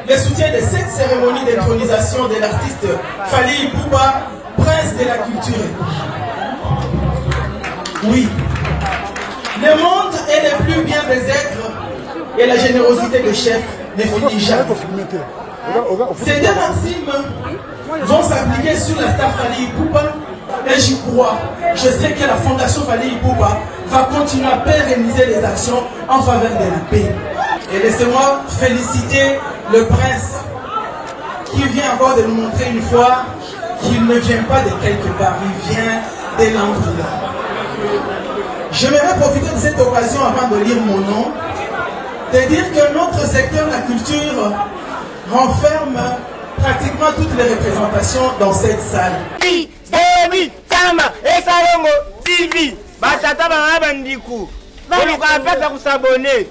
le soutien de cette cérémonie d'intronisation de l'artiste Fally Ipupa, prince de la culture. Oui, le monde est le plus bien des êtres et la générosité des chefs ne finit jamais. Ces deux maximes vont s'appliquer sur la star Fally Ipupa et j'y crois. Je sais que la fondation Fally Ipupa va continuer à pérenniser les actions en faveur de la paix. Et laissez-moi féliciter le prince qui vient encore de nous montrer une fois qu'il ne vient pas de quelque part, il vient de l'Angola. J'aimerais profiter de cette occasion avant de lire mon nom, de dire que notre secteur de la culture renferme pratiquement toutes les représentations dans cette salle. TV, batata bana bandiku. On va pas s'abonner.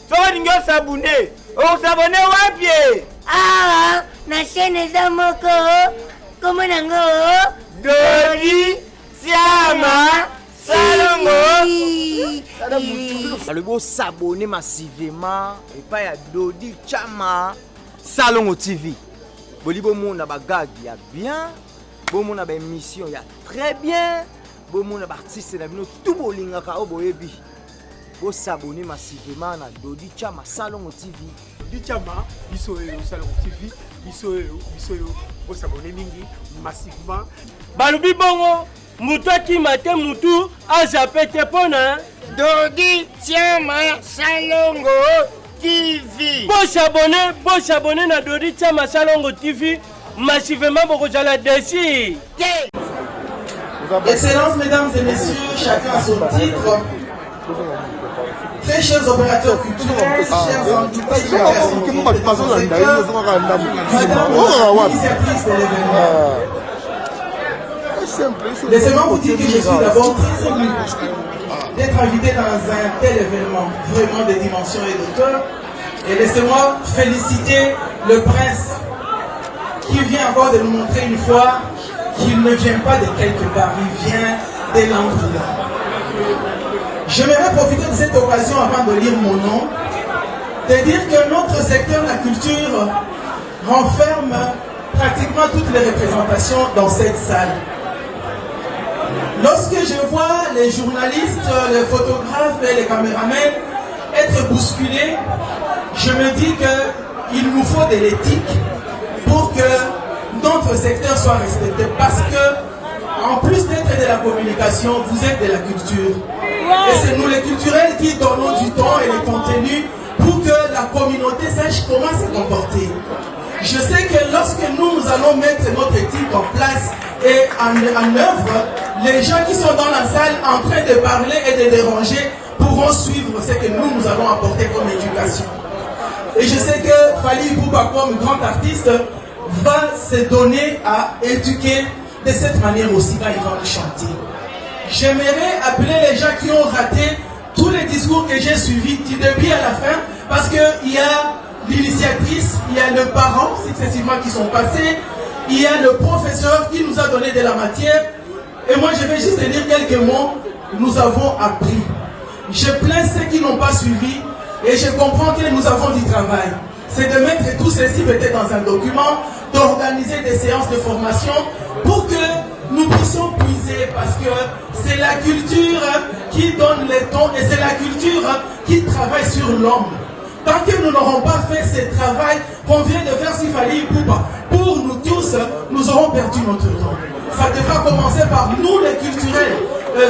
Faut que nous s'abonner. On s'abonner wapi? Ah, na chaîne Zamoko. Comment nango? Dodi, Siama, Salongo. Le beau s'abonner massivement et pas à Dodi, Chama, Salongo TV. Bolibo mon abagag il y a bien. Bon mon a émission il y a très bien. Bon mon artiste na bino tout bolinga ka oboyebi. Bo s'abonner massivement na Dodi Chama Salongo TV. Dodi Chama biso Salongo TV, biso bo s'abonner mingi massivement. Balubi bongo mutu ki matin mutu azapete pona Dodi Chama Salongo TV. Bo s'abonner na Dodi Chama Salongo TV massivement pour que j'aille dessus. Excellences, mesdames et messieurs, chacun à son titre. Très chers opérateurs culturels, chers invités, chers initiatrices de l'événement. Laissez-moi vous dire que je suis d'abord très ému d'être invité dans un tel événement, vraiment de dimension et d'auteur. Et laissez-moi féliciter le prince qui vient encore de nous montrer une fois qu'il ne vient pas de quelque part, il vient de l'Angola. J'aimerais profiter de cette occasion avant de lire mon nom, de dire que notre secteur de la culture renferme pratiquement toutes les représentations dans cette salle. Lorsque je vois les journalistes, les photographes et les caméramans être bousculés, je me dis qu'il nous faut de l'éthique pour que notre secteur soit respecté, parce que en plus d'être de la communication, vous êtes de la culture. Et c'est nous les culturels qui donnons du temps et le contenu pour que la communauté sache comment se comporter. Je sais que lorsque nous allons mettre notre éthique en place et en œuvre, les gens qui sont dans la salle en train de parler et de déranger pourront suivre ce que nous allons apporter comme éducation. Et je sais que Fally Ipupa, comme grand artiste, va se donner à éduquer de cette manière aussi quand ils vont le chanter. J'aimerais appeler les gens qui ont raté tous les discours que j'ai suivis du début à la fin, parce qu'il y a l'initiatrice, il y a le parent successivement qui sont passés, il y a le professeur qui nous a donné de la matière, et moi je vais juste dire quelques mots. Nous avons appris. Je plains ceux qui n'ont pas suivi, et je comprends que nous avons du travail. C'est de mettre tout ceci peut-être dans un document, d'organiser des séances de formation pour que nous puissions puiser, parce que c'est la culture qui donne les tons et c'est la culture qui travaille sur l'homme. Tant que nous n'aurons pas fait ce travail qu'on vient de faire sur Fally Ipupa, pour nous tous, nous aurons perdu notre temps. Ça devra commencer par nous les culturels,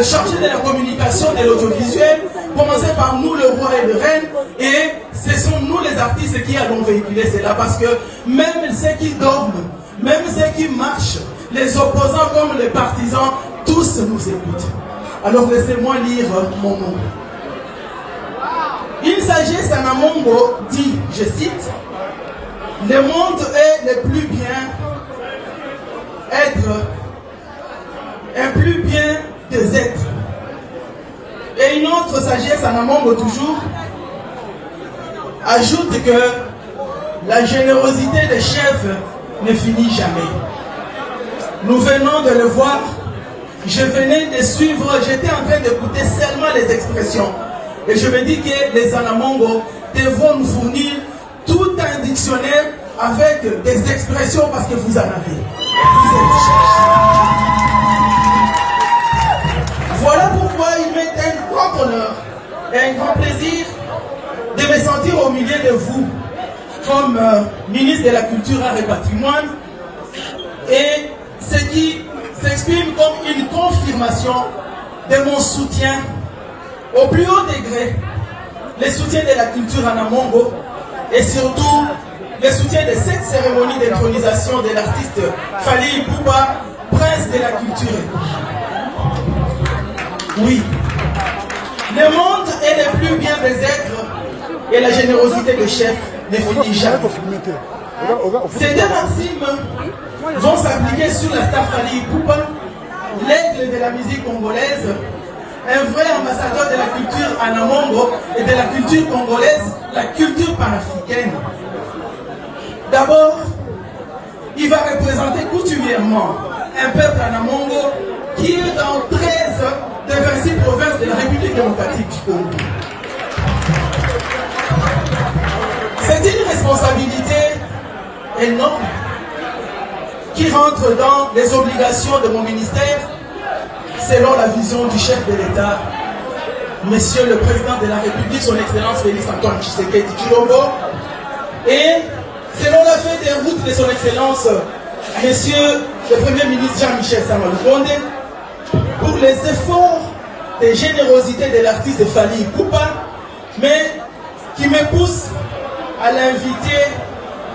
chargés de la communication et de l'audiovisuel, commencer par nous le roi et le reine, et ce sont nous les artistes qui allons véhiculer cela, parce que même ceux qui dorment, même ceux qui marchent, les opposants comme les partisans, tous nous écoutent. Alors laissez-moi lire mon nom. Il s'agit, Sanamongo dit, je cite, « Le monde est le plus bien être, un plus bien des êtres. » Et une autre sagesse, Sanamongo toujours, ajoute que la générosité des chefs ne finit jamais. Nous venons de le voir, je venais de suivre, j'étais en train d'écouter seulement les expressions. Et je me dis que les Anamongo devront nous fournir tout un dictionnaire avec des expressions parce que vous en avez. Vous êtes chercheurs. Voilà pourquoi il m'est un grand honneur et un grand plaisir de me sentir au milieu de vous comme ministre de la Culture, Art et Patrimoine, et ce qui s'exprime comme une confirmation de mon soutien au plus haut degré, le soutien de la culture en Amongo et surtout le soutien de cette cérémonie d'intronisation de l'artiste Fally Ipupa, prince de la culture. Oui, le monde est le plus bien des êtres et la générosité de chef ne finit jamais. Ces deux maximes vont s'appliquer sur la star Fally Ipupa, l'aigle de la musique congolaise, un vrai ambassadeur de la culture en Amongo et de la culture congolaise, la culture panafricaine. D'abord, il va représenter coutumièrement un peuple en Amongo qui est dans 13 des 26 provinces de la République démocratique du Congo. C'est une responsabilité énorme qui rentre dans les obligations de mon ministère selon la vision du chef de l'État, Monsieur le Président de la République, son Excellence Félix Antoine Tshisekedi Tshilombo, et selon la feuille de route de son Excellence Monsieur le Premier ministre Jean-Michel Sama Lukonde, pour les efforts de générosité de l'artiste Fally Ipupa, mais qui me pousse à l'inviter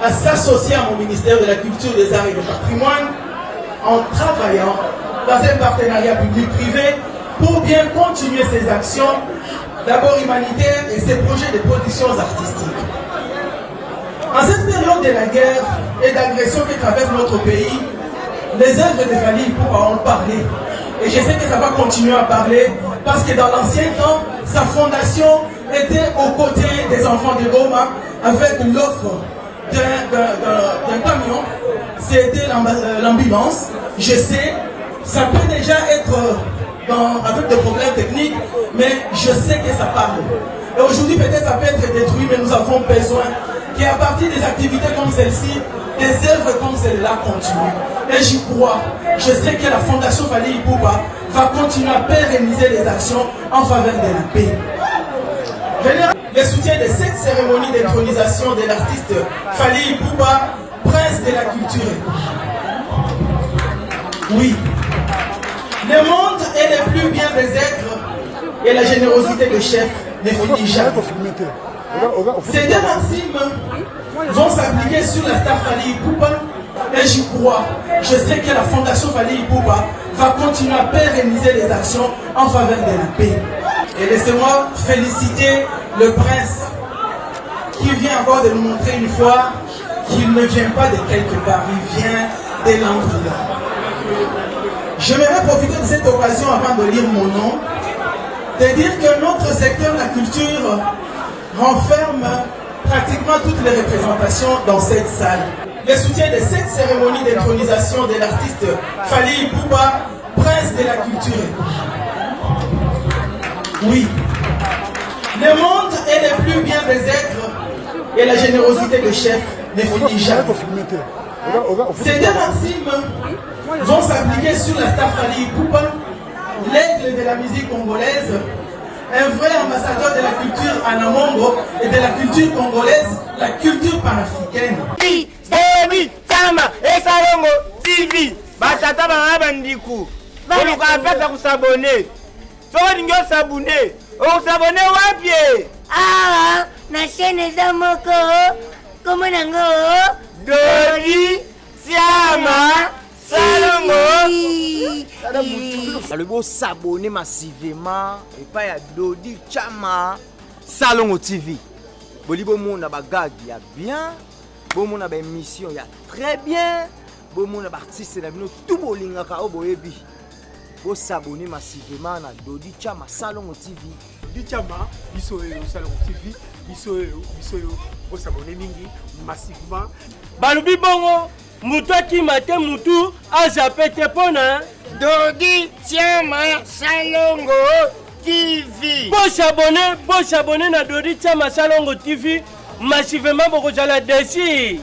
à s'associer à mon ministère de la Culture, des Arts et du Patrimoine en travaillant dans un partenariat public-privé pour bien continuer ses actions, d'abord humanitaires et ses projets de productions artistiques. En cette période de la guerre et d'agression qui traverse notre pays, les œuvres de Fally Ipupa ont parlé. Et je sais que ça va continuer à parler parce que dans l'ancien temps, sa fondation était aux côtés des enfants de Goma avec l'offre d'un camion. C'était l'ambulance. Je sais, ça peut déjà être avec des problèmes techniques, mais je sais que ça parle. Et aujourd'hui, peut-être ça peut être détruit, mais nous avons besoin qu'à partir des activités comme celle-ci, des œuvres comme celle-là continuent. Et j'y crois. Je sais que la Fondation Fally Ipupa va continuer à pérenniser les actions en faveur de la paix. Le soutien de cette cérémonie d'intronisation de l'artiste Fally Ipupa, prince de la culture. Oui, le monde est le plus bien des êtres et la générosité de chef ne finit jamais. Ces deux maximes vont s'appliquer sur la star Fally Ipupa, et j'y crois. Je sais que la Fondation Fally Ipupa va continuer à pérenniser les actions en faveur de la paix. Et laissez-moi féliciter le prince qui vient encore de nous montrer une fois qu'il ne vient pas de quelque part, il vient de l'Angola. J'aimerais profiter de cette occasion avant de lire mon nom, de dire que notre secteur de la culture renferme pratiquement toutes les représentations dans cette salle. Le soutien de cette cérémonie d'intronisation de l'artiste Fally Ipupa, prince de la culture. Oui, le monde est le plus bien des êtres et la générosité de chef ne finit jamais. Ces deux maximes vont s'appliquer sur la star Fally Ipupa, l'aigle de la musique congolaise, un vrai ambassadeur de la culture en Amongo et de la culture congolaise, la culture panafricaine. Baby, Tama, Salongo TV, Batata Mama Bandiku. Vous nous rappelez à s'abonner. Soit vous s'abonner. Vous s'abonner wapi? Ah, na chaîne Zamoko, comment nango? Dodi, Siama, Salongo. Le beau s'abonner massivement et pas à Dodi Chama Salongo TV. Bolibo mon a bagagi ya bien. Bon mon a ba émission ya très bien. Bon mon a ba artiste na bino tout bolinga ka oboyebi. Bo s'abonner massivement na Dodi Chama Salongo TV. Dodi Chama biso Salongo TV, biso bo s'abonner mingi massivement. Balubi bongo mutu akimate mutu azapete pona Dodi Chama Salongo TV. Bo s'abonner na Dodi Chama Salongo TV massivement pour que j'aille dessus.